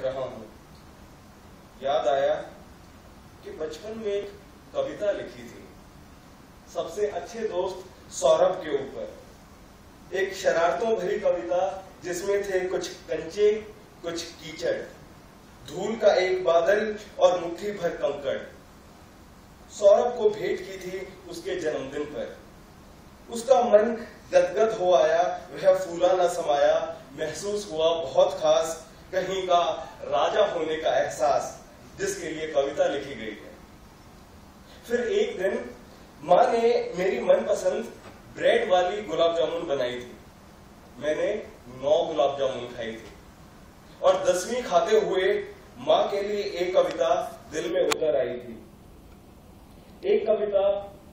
रहा हूं, याद आया कि बचपन में एक कविता लिखी थी सबसे अच्छे दोस्त सौरभ के ऊपर। एक शरारतों भरी कविता जिसमें थे कुछ कंचे, कुछ कीचड़, धूल का एक बादल और मुट्ठी भर कंकड़। सौरभ को भेंट की थी उसके जन्मदिन पर। उसका मन गदगद हो आया, वह फूला न समाया, महसूस हुआ बहुत खास कहीं का राजा होने का एहसास, जिसके लिए कविता लिखी गई है। फिर एक दिन माँ ने मेरी मनपसंद ब्रेड वाली गुलाब जामुन बनाई थी। मैंने 9 गुलाब जामुन खाई थी और 10वीं खाते हुए माँ के लिए एक कविता दिल में उतर आई थी। एक कविता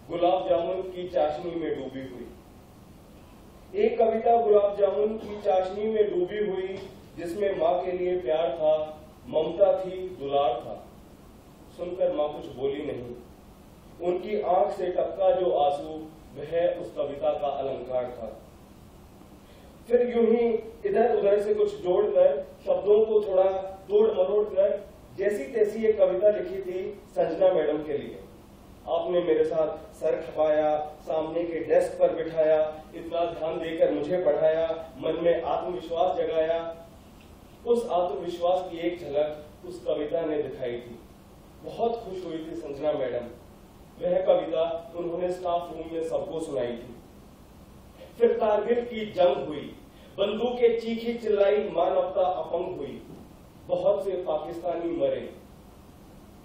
गुलाब जामुन की चाशनी में डूबी हुई। एक कविता गुलाब जामुन की चाशनी में डूबी हुई, जिसमें माँ के लिए प्यार था, ममता थी, दुलार था। सुनकर माँ कुछ बोली नहीं। उनकी आंख से टपका जो आंसू, वह उस कविता का अलंकार था। फिर यूं ही इधर उधर से कुछ जोड़कर, शब्दों को थोड़ा तोड़ मरोड़ कर जैसी तैसी एक कविता लिखी थी संजना मैडम के लिए। आपने मेरे साथ सर खपाया, सामने के डेस्क पर बिठाया, इतना ध्यान देकर मुझे पढ़ाया, मन में आत्मविश्वास जगाया। उस आत्मविश्वास की एक झलक उस कविता ने दिखाई थी। बहुत खुश हुई थी संजना मैडम। वह कविता उन्होंने स्टाफ रूम में सबको सुनाई थी। फिर कारगिल की जंग हुई, बंदूकें चीखी चिल्लाई, मानवता अपंग हुई। बहुत से पाकिस्तानी मरे,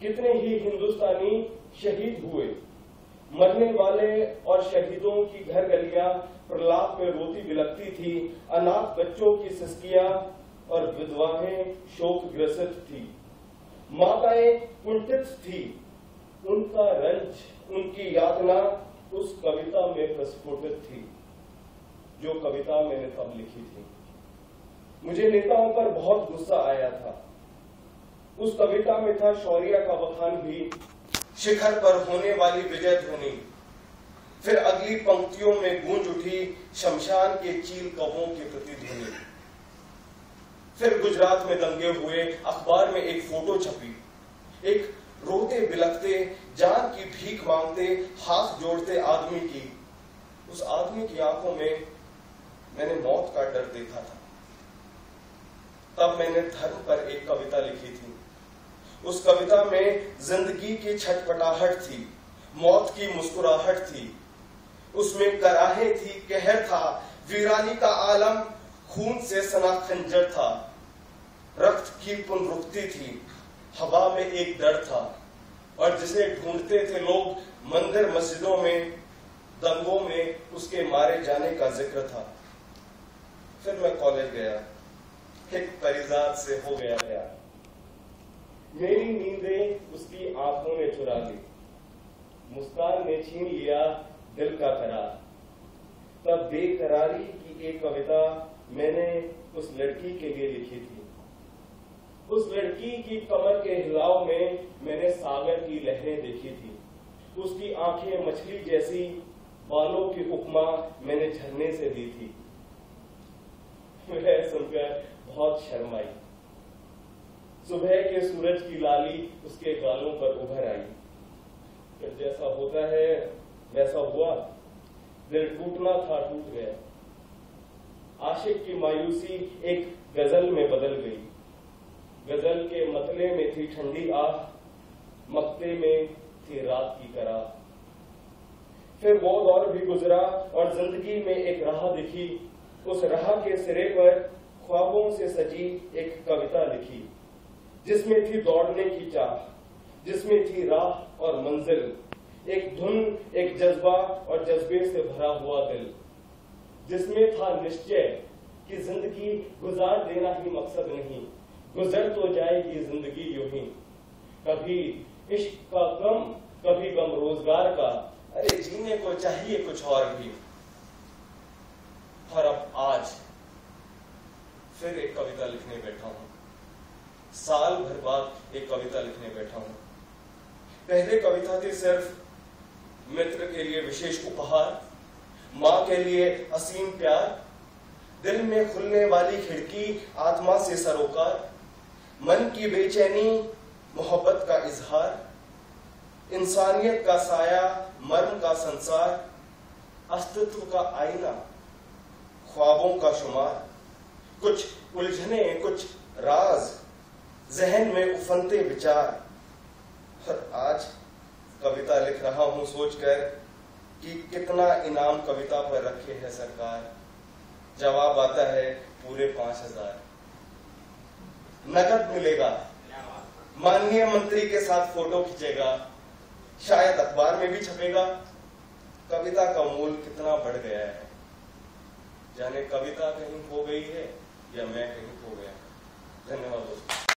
कितने ही हिंदुस्तानी शहीद हुए। मरने वाले और शहीदों की घर गलियां प्रलाप में रोती बिलखती थी। अनाथ बच्चों की सिसकियां और विधवाएं शोक ग्रसित थी। माताएं कुंठित थी। उनका रंज, उनकी यातना उस कविता में प्रस्फुटित थी, जो कविता मैंने तब लिखी थी। मुझे नेताओं पर बहुत गुस्सा आया था। उस कविता में था शौर्य का बखान भी, शिखर पर होने वाली विजय ध्वनि। फिर अगली पंक्तियों में गूंज उठी शमशान के चील कौवों की प्रतिध्वनि। फिर गुजरात में दंगे हुए, अखबार में एक फोटो छपी, एक रोते बिलखते, जान की भीख मांगते, हाथ जोड़ते आदमी की। उस आदमी की आंखों में मैंने मौत का डर देखा था। तब मैंने धर्म पर एक कविता लिखी थी। उस कविता में जिंदगी की छटपटाहट थी, मौत की मुस्कुराहट थी। उसमें कराहे थी, कहर था, वीरानी का आलम, खून से सना खंजर था। रक्त की पुनरुक्ति थी, हवा में एक डर था, और जिसे ढूंढते थे लोग मंदिर मस्जिदों में, दंगों में उसके मारे जाने का जिक्र था। फिर मैं कॉलेज गया, एक परिजात से हो गया प्यार। मेरी नींदें उसकी आंखों ने चुरा ली, मुस्कान ने छीन लिया दिल का करार। तब बेकरारी की एक कविता मैंने उस लड़की के लिए लिखी थी। उस लड़की की कमर के हिलाव में मैंने सागर की लहरें देखी थी। उसकी आंखें मछली जैसी, बालों की उपमा मैंने झरने से दी थी। वह सुनकर बहुत शर्माई। सुबह के सूरज की लाली उसके गालों पर उभर आई। फिर जैसा होता है वैसा हुआ, दिल टूटना था, टूट गया। आशिक की मायूसी एक गजल में बदल गई। गजल के मतले में थी ठंडी आह, मक्ते में थी रात की कराह। फिर वो दौर भी गुजरा और जिंदगी में एक राह दिखी। उस राह के सिरे पर ख्वाबों से सजी एक कविता लिखी, जिसमें थी दौड़ने की चाह, जिसमें थी राह और मंजिल, एक धुन, एक जज्बा और जज्बे से भरा हुआ दिल, जिसमें था निश्चय कि जिंदगी गुजार देना ही मकसद नहीं, गुजर तो जाएगी जिंदगी यूं ही। कभी इश्क का गम, कभी गम रोजगार का, अरे जीने को चाहिए कुछ और भी। और अब आज फिर एक कविता लिखने बैठा हूं। साल भर बाद एक कविता लिखने बैठा हूं। पहले कविता थी सिर्फ मित्र के लिए विशेष उपहार, मां के लिए असीम प्यार, दिल में खुलने वाली खिड़की, आत्मा से सरोकार। मन की बेचैनी, मोहब्बत का इजहार, इंसानियत का साया, मर्म का संसार, अस्तित्व का आईना, ख्वाबों का शुमार, कुछ उलझने, कुछ राज, जहन में उफनते विचार। और आज कविता लिख रहा हूं सोचकर कि कितना इनाम कविता पर रखे है सरकार। जवाब आता है पूरे 5000। नकद मिलेगा, माननीय मंत्री के साथ फोटो खींचेगा, शायद अखबार में भी छपेगा। कविता का मूल कितना बढ़ गया है, जाने कविता कहीं खो गई है या मैं कहीं खो गया। धन्यवाद दोस्तों।